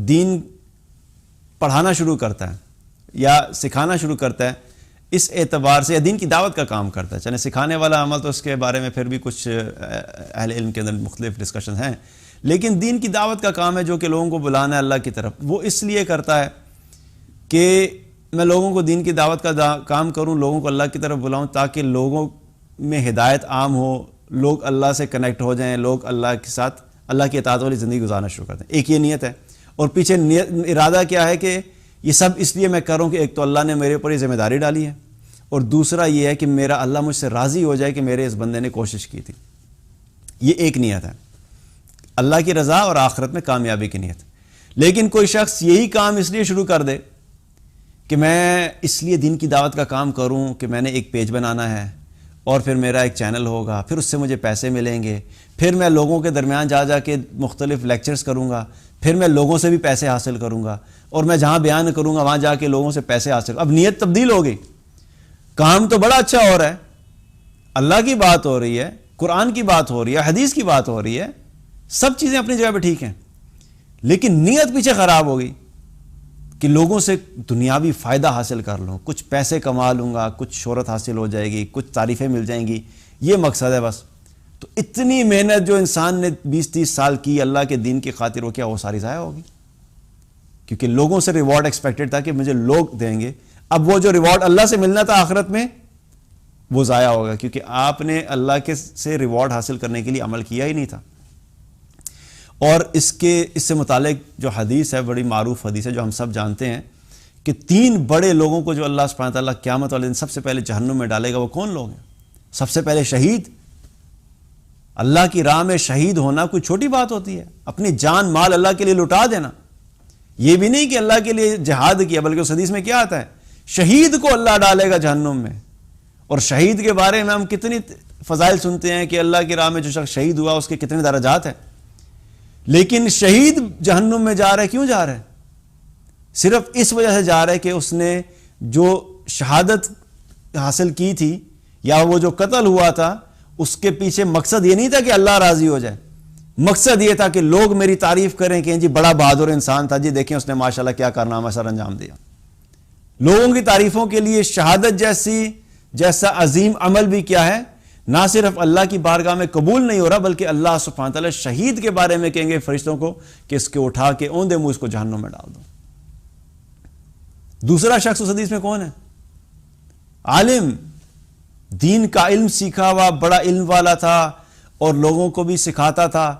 دین پڑھانا شروع کرتا ہے یا سکھانا شروع کرتا ہے اس اعتبار سے، یا دین کی دعوت کا کام کرتا ہے، چلیں سکھانے والا عمل تو اس کے بارے میں پھر بھی کچھ اہل علم کے اندر مختلف ڈسکشن ہیں، لیکن دین کی دعوت کا کام ہے جو کہ لوگوں کو بلانا ہے اللہ کی طرف. وہ اس لیے کرتا ہے کہ میں لوگوں کو دین کی دعوت کا کام کروں، لوگوں کو اللہ کی طرف بلاؤں تاکہ لوگوں میں ہدایت عام ہو، لوگ اللہ سے کنیکٹ ہو جائیں، لوگ اللہ کے ساتھ اللہ کی اطاعت والی زندگی گزارنا شروع کر دیں. ایک یہ نیت ہے، اور پیچھے ارادہ کیا ہے کہ یہ سب اس لیے میں کروں کہ ایک تو اللہ نے میرے اوپر یہ ذمہ داری ڈالی ہے، اور دوسرا یہ ہے کہ میرا اللہ مجھ سے راضی ہو جائے کہ میرے اس بندے نے کوشش کی تھی. یہ ایک نیت ہے، اللہ کی رضا اور آخرت میں کامیابی کی نیت. لیکن کوئی شخص یہی کام اس لیے شروع کر دے کہ میں اس لیے دین کی دعوت کا کام کروں کہ میں نے ایک پیج بنانا ہے اور پھر میرا ایک چینل ہوگا، پھر اس سے مجھے پیسے ملیں گے، پھر میں لوگوں کے درمیان جا کے مختلف لیکچرز کروں گا، پھر میں لوگوں سے بھی پیسے حاصل کروں گا، اور میں جہاں بیان کروں گا وہاں جا کے لوگوں سے پیسے حاصل کروں. اب نیت تبدیل ہو گئی، کام تو بڑا اچھا ہو رہا ہے، اللہ کی بات ہو رہی ہے، قرآن کی بات ہو رہی ہے، حدیث کی بات ہو رہی ہے، سب چیزیں اپنی جگہ پہ ٹھیک ہیں، لیکن نیت پیچھے خراب ہو گئی کہ لوگوں سے دنیاوی فائدہ حاصل کر لوں، کچھ پیسے کما لوں گا، کچھ شہرت حاصل ہو جائے گی، کچھ تعریفیں مل جائیں گی، یہ مقصد ہے بس. تو اتنی محنت جو انسان نے 20-30 سال کی اللہ کے دین کی خاطر، وہ کیا وہ ساری ضائع ہوگی؟ کیونکہ لوگوں سے ریوارڈ ایکسپیکٹڈ تھا کہ مجھے لوگ دیں گے، اب وہ جو ریوارڈ اللہ سے ملنا تھا آخرت میں وہ ضائع ہوگا، کیونکہ آپ نے اللہ کے سے ریوارڈ حاصل کرنے کے لیے عمل کیا ہی نہیں تھا. اور اس سے متعلق جو حدیث ہے، بڑی معروف حدیث ہے جو ہم سب جانتے ہیں کہ 3 بڑے لوگوں کو جو اللہ سبحانہ تعالیٰ قیامت والے دن سب سے پہلے جہنم میں ڈالے گا، وہ کون لوگ ہیں؟ سب سے پہلے شہید. اللہ کی راہ میں شہید ہونا کوئی چھوٹی بات ہوتی ہے؟ اپنی جان مال اللہ کے لیے لٹا دینا، یہ بھی نہیں کہ اللہ کے لیے جہاد کیا، بلکہ اس حدیث میں کیا آتا ہے؟ شہید کو اللہ ڈالے گا جہنم میں. اور شہید کے بارے میں ہم کتنی فضائل سنتے ہیں کہ اللہ کی راہ میں جو شخص شہید ہوا اس کے کتنے درجات ہیں، لیکن شہید جہنم میں جا رہا ہے. کیوں جا رہا ہے؟ صرف اس وجہ سے جا رہا ہے کہ اس نے جو شہادت حاصل کی تھی یا وہ جو قتل ہوا تھا اس کے پیچھے مقصد یہ نہیں تھا کہ اللہ راضی ہو جائے، مقصد یہ تھا کہ لوگ میری تعریف کریں کہ جی بڑا بہادر انسان تھا، جی دیکھیں اس نے ماشاءاللہ کیا کارنامہ سر انجام دیا. لوگوں کی تعریفوں کے لیے شہادت جیسا عظیم عمل بھی کیا ہے، نہ صرف اللہ کی بارگاہ میں قبول نہیں ہو رہا، بلکہ اللہ سبحانہ تعالیٰ شہید کے بارے میں کہیں گے فرشتوں کو کہ اس کے اٹھا کے اوندے منہ اس کو جہنم میں ڈال دو. دوسرا شخص اس حدیث میں کون ہے؟ عالم، دین کا علم سیکھا ہوا، بڑا علم والا تھا اور لوگوں کو بھی سکھاتا تھا،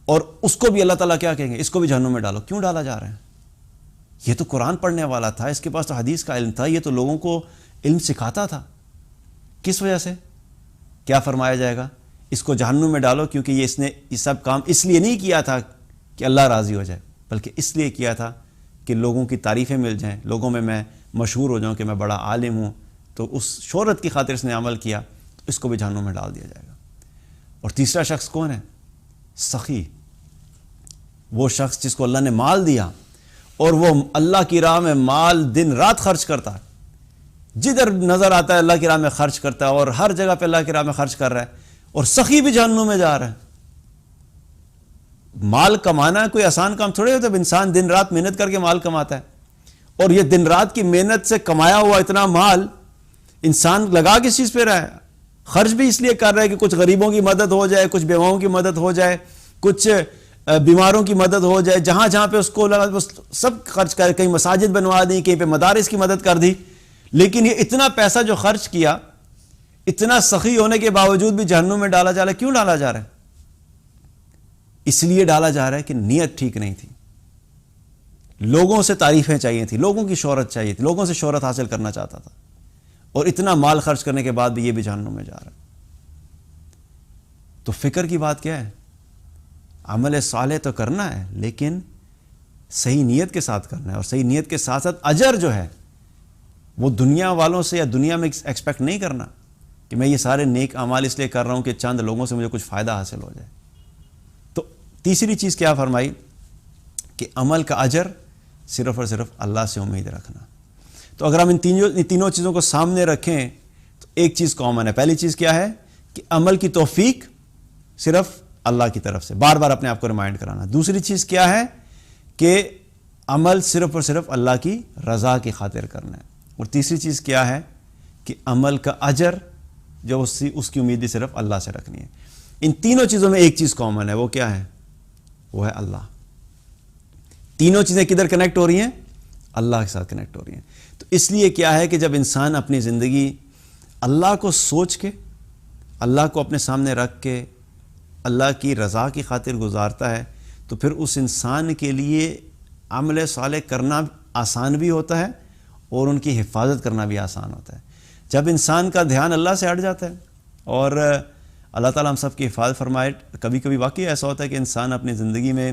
اور اس کو بھی اللہ تعالیٰ کیا کہیں گے؟ اس کو بھی جہنم میں ڈالو. کیوں ڈالا جا رہا ہے؟ یہ تو قرآن پڑھنے والا تھا، اس کے پاس تو حدیث کا علم تھا، یہ تو لوگوں کو علم سکھاتا تھا. کس وجہ سے؟ کیا فرمایا جائے گا؟ اس کو جہنم میں ڈالو، کیونکہ اس نے یہ سب کام اس لیے نہیں کیا تھا کہ اللہ راضی ہو جائے، بلکہ اس لیے کیا تھا کہ لوگوں کی تعریفیں مل جائیں، لوگوں میں مشہور ہو جاؤں کہ میں بڑا عالم ہوں. تو اس شہرت کی خاطر اس نے عمل کیا، تو اس کو بھی جہنم میں ڈال دیا جائے گا. اور تیسرا شخص کون ہے؟ سخی، وہ شخص جس کو اللہ نے مال دیا اور وہ اللہ کی راہ میں مال دن رات خرچ کرتا ہے، جدھر نظر آتا ہے اللہ کی راہ میں خرچ کرتا ہے، اور ہر جگہ پہ اللہ کی راہ میں خرچ کر رہا ہے، اور سخی بھی جہنم میں جا رہا ہے. مال کمانا کوئی آسان کام تھوڑے ہوتا ہے، انسان دن رات محنت کر کے مال کماتا ہے، اور یہ دن رات کی محنت سے کمایا ہوا اتنا مال انسان لگا کس چیز پہ رہا ہے؟ خرچ بھی اس لیے کر رہا ہے کہ کچھ غریبوں کی مدد ہو جائے، کچھ بیواؤں کی مدد ہو جائے، کچھ بیماروں کی مدد ہو جائے، جہاں جہاں پہ اس کو لگا سب خرچ کر، کہیں مساجد بنوا دی، کہیں پہ مدارس کی مدد کر دی. لیکن یہ اتنا پیسہ جو خرچ کیا، اتنا سخی ہونے کے باوجود بھی جہنم میں ڈالا جا رہا ہے. کیوں ڈالا جا رہا ہے؟ اس لیے ڈالا جا رہا ہے کہ نیت ٹھیک نہیں تھی. لوگوں سے تعریفیں چاہیے تھی، لوگوں کی شہرت چاہیے تھی، لوگوں سے شہرت حاصل کرنا چاہتا تھا، اور اتنا مال خرچ کرنے کے بعد بھی یہ بھی جہنم میں جا رہا ہے. تو فکر کی بات کیا ہے؟ عمل صالح تو کرنا ہے، لیکن صحیح نیت کے ساتھ کرنا ہے، اور صحیح نیت کے ساتھ ساتھ اجر جو ہے وہ دنیا والوں سے یا دنیا میں ایکسپیکٹ نہیں کرنا کہ میں یہ سارے نیک اعمال اس لیے کر رہا ہوں کہ چند لوگوں سے مجھے کچھ فائدہ حاصل ہو جائے. تو تیسری چیز کیا فرمائی کہ عمل کا اجر صرف اور صرف اللہ سے امید رکھنا. تو اگر ہم ان تینوں چیزوں کو سامنے رکھیں تو ایک چیز کامن ہے. پہلی چیز کیا ہے کہ عمل کی توفیق صرف اللہ کی طرف سے، بار بار اپنے آپ کو ریمائنڈ کرانا. دوسری چیز کیا ہے کہ عمل صرف اور صرف اللہ کی رضا کی خاطر کرنا ہے. اور تیسری چیز کیا ہے کہ عمل کا اجر جو اس کی امید بھی صرف اللہ سے رکھنی ہے. ان تینوں چیزوں میں ایک چیز کامن ہے. وہ کیا ہے؟ وہ ہے اللہ. تینوں چیزیں کدھر کنیکٹ ہو رہی ہیں؟ اللہ کے ساتھ کنیکٹ ہو رہی ہیں. تو اس لیے کیا ہے کہ جب انسان اپنی زندگی اللہ کو سوچ کے، اللہ کو اپنے سامنے رکھ کے اللہ کی رضا کی خاطر گزارتا ہے تو پھر اس انسان کے لیے عمل صالح کرنا آسان بھی ہوتا ہے اور ان کی حفاظت کرنا بھی آسان ہوتا ہے. جب انسان کا دھیان اللہ سے ہٹ جاتا ہے، اور اللہ تعالیٰ ہم سب کی حفاظت فرمائے، کبھی کبھی واقعی ایسا ہوتا ہے کہ انسان اپنی زندگی میں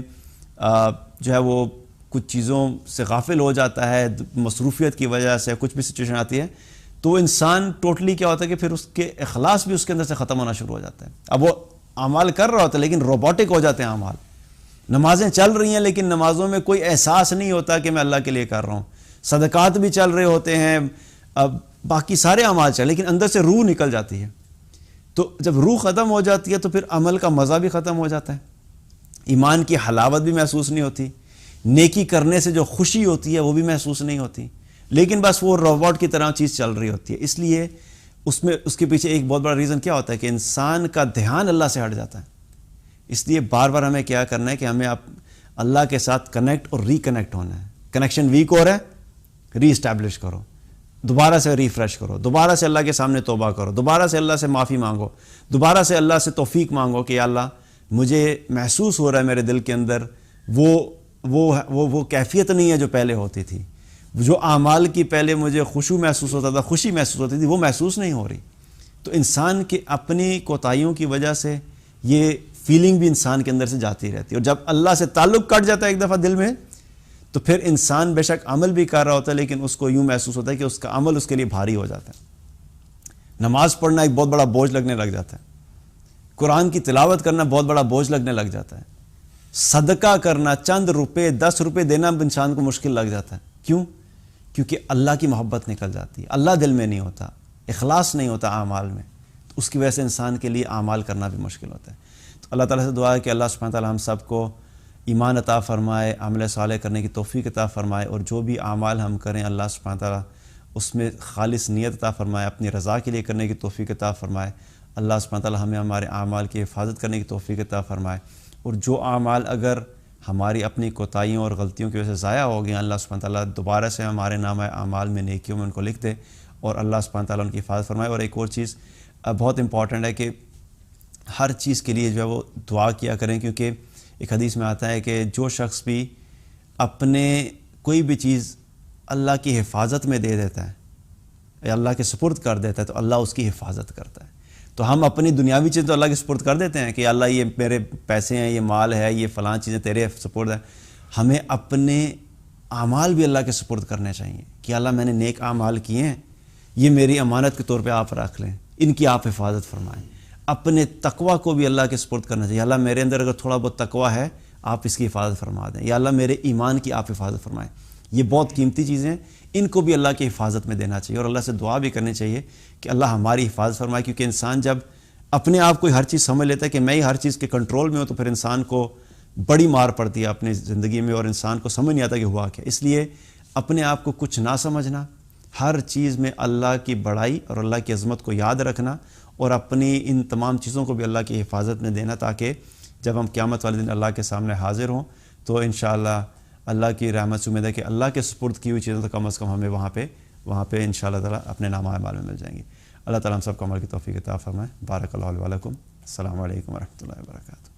جو ہے وہ کچھ چیزوں سے غافل ہو جاتا ہے، مصروفیت کی وجہ سے کچھ بھی سچویشن آتی ہے، تو انسان ٹوٹلی کیا ہوتا ہے کہ پھر اس کے اخلاص بھی اس کے اندر سے ختم ہونا شروع ہو جاتا ہے. اب وہ اعمال کر رہا ہوتا ہے لیکن روبوٹک ہو جاتے ہیں اعمال. نمازیں چل رہی ہیں لیکن نمازوں میں کوئی احساس نہیں ہوتا کہ میں اللہ کے لیے کر رہا ہوں. صدقات بھی چل رہے ہوتے ہیں، باقی سارے اعمال چل، لیکن اندر سے روح نکل جاتی ہے. تو جب روح ختم ہو جاتی ہے تو پھر عمل کا مزہ بھی ختم ہو جاتا ہے، ایمان کی حلاوت بھی محسوس نہیں ہوتی، نیکی کرنے سے جو خوشی ہوتی ہے وہ بھی محسوس نہیں ہوتی، لیکن بس وہ روبوٹ کی طرح چیز چل رہی ہوتی ہے. اس لیے اس کے پیچھے ایک بہت بڑا ریزن کیا ہوتا ہے کہ انسان کا دھیان اللہ سے ہٹ جاتا ہے. اس لیے بار بار ہمیں کیا کرنا ہے کہ ہمیں اللہ کے ساتھ کنیکٹ اور ریکنیکٹ ہونا ہے. کنیکشن ویک ہو رہا ہے، ری اسٹیبلش کرو، دوبارہ سے ریفریش کرو، دوبارہ سے اللہ کے سامنے توبہ کرو، دوبارہ سے اللہ سے معافی مانگو، دوبارہ سے اللہ سے توفیق مانگو کہ یا اللہ مجھے محسوس ہو رہا ہے میرے دل کے اندر وہ کیفیت نہیں ہے جو پہلے ہوتی تھی. جو اعمال کی پہلے مجھے خوشی محسوس ہوتا تھا، خوشی محسوس ہوتی تھی، وہ محسوس نہیں ہو رہی. تو انسان کے اپنی کوتاہیوں کی وجہ سے یہ فیلنگ بھی انسان کے اندر سے جاتی رہتی ہے. اور جب اللہ سے تعلق کٹ جاتا ہے ایک دفعہ دل میں، تو پھر انسان بے شک عمل بھی کر رہا ہوتا ہے لیکن اس کو یوں محسوس ہوتا ہے کہ اس کا عمل اس کے لیے بھاری ہو جاتا ہے. نماز پڑھنا ایک بہت بڑا بوجھ لگنے لگ جاتا ہے، قرآن کی تلاوت کرنا بہت بڑا بوجھ لگنے لگ جاتا ہے، صدقہ کرنا، چند روپے 10 روپے دینا انسان کو مشکل لگ جاتا ہے. کیوں؟ کیونکہ اللہ کی محبت نکل جاتی ہے، اللہ دل میں نہیں ہوتا، اخلاص نہیں ہوتا اعمال میں. تو اس کی وجہ سے انسان کے لیے اعمال کرنا بھی مشکل ہوتا ہے. تو اللہ تعالیٰ سے دعا ہے کہ اللہ سبحانہ وتعالیٰ ہم سب کو ایمان عطا فرمائے، عمل صالح کرنے کی توفیق عطا فرمائے، اور جو بھی اعمال ہم کریں اللہ سبحانہ وتعالیٰ اس میں خالص نیت عطا فرمائے، اپنی رضا کے لیے کرنے کی توفیق عطا فرمائے. اللہ سبحانہ وتعالیٰ ہمیں ہمارے اعمال کی حفاظت کرنے کی توفیق عطا فرمائے. اور جو اعمال اگر ہماری اپنی کوتاہیوں اور غلطیوں کی وجہ سے ضائع ہو گئے، اللہ سبحانہ وتعالیٰ دوبارہ سے ہمارے نامہ اعمال میں نیکیوں میں ان کو لکھ دے، اور اللہ سبحانہ وتعالیٰ ان کی حفاظت فرمائے. اور ایک اور چیز بہت امپورٹنٹ ہے کہ ہر چیز کے لیے جو ہے وہ دعا کیا کریں، کیونکہ ایک حدیث میں آتا ہے کہ جو شخص بھی اپنے کوئی بھی چیز اللہ کی حفاظت میں دے دیتا ہے یا اللہ کے سپرد کر دیتا ہے تو اللہ اس کی حفاظت کرتا ہے. تو ہم اپنی دنیاوی چیز تو اللہ کے سپرد کر دیتے ہیں کہ اللہ یہ میرے پیسے ہیں، یہ مال ہے، یہ فلاں چیزیں تیرے سپرد ہیں. ہمیں اپنے اعمال بھی اللہ کے سپرد کرنے چاہیے کہ اللہ میں نے نیک اعمال کیے ہیں، یہ میری امانت کے طور پہ آپ رکھ لیں، ان کی آپ حفاظت فرمائیں. اپنے تقوی کو بھی اللہ کے سپرد کرنا چاہیے. اللہ میرے اندر اگر تھوڑا بہت تقوی ہے آپ اس کی حفاظت فرما دیں، یا اللہ میرے ایمان کی آپ حفاظت فرمائیں. یہ بہت قیمتی چیزیں ہیں، ان کو بھی اللہ کی حفاظت میں دینا چاہیے، اور اللہ سے دعا بھی کرنی چاہیے کہ اللہ ہماری حفاظت فرمائے. کیونکہ انسان جب اپنے آپ کو ہر چیز سمجھ لیتا ہے کہ میں ہی ہر چیز کے کنٹرول میں ہوں تو پھر انسان کو بڑی مار پڑتی ہے اپنی زندگی میں، اور انسان کو سمجھ نہیں آتا کہ ہوا کیا. اس لیے اپنے آپ کو کچھ نہ سمجھنا، ہر چیز میں اللہ کی بڑائی اور اللہ کی عظمت کو یاد رکھنا، اور اپنی ان تمام چیزوں کو بھی اللہ کی حفاظت میں دینا، تاکہ جب ہم قیامت والے دن اللہ کے سامنے حاضر ہوں تو انشاءاللہ اللہ کی رحمت سے امید ہے کہ اللہ کے سپرد کی ہوئی چیزوں تو کم از کم ہمیں وہاں پہ وہاں پہ انشاءاللہ تعالیٰ اپنے نامہ اعمال میں مل جائیں گی۔ اللہ تعالیٰ ہم سب کو عمل کی توفیق عطا فرمائے۔ بارک اللہ علیہ ولکم۔ السلام علیکم ورحمۃ اللہ وبرکاتہ۔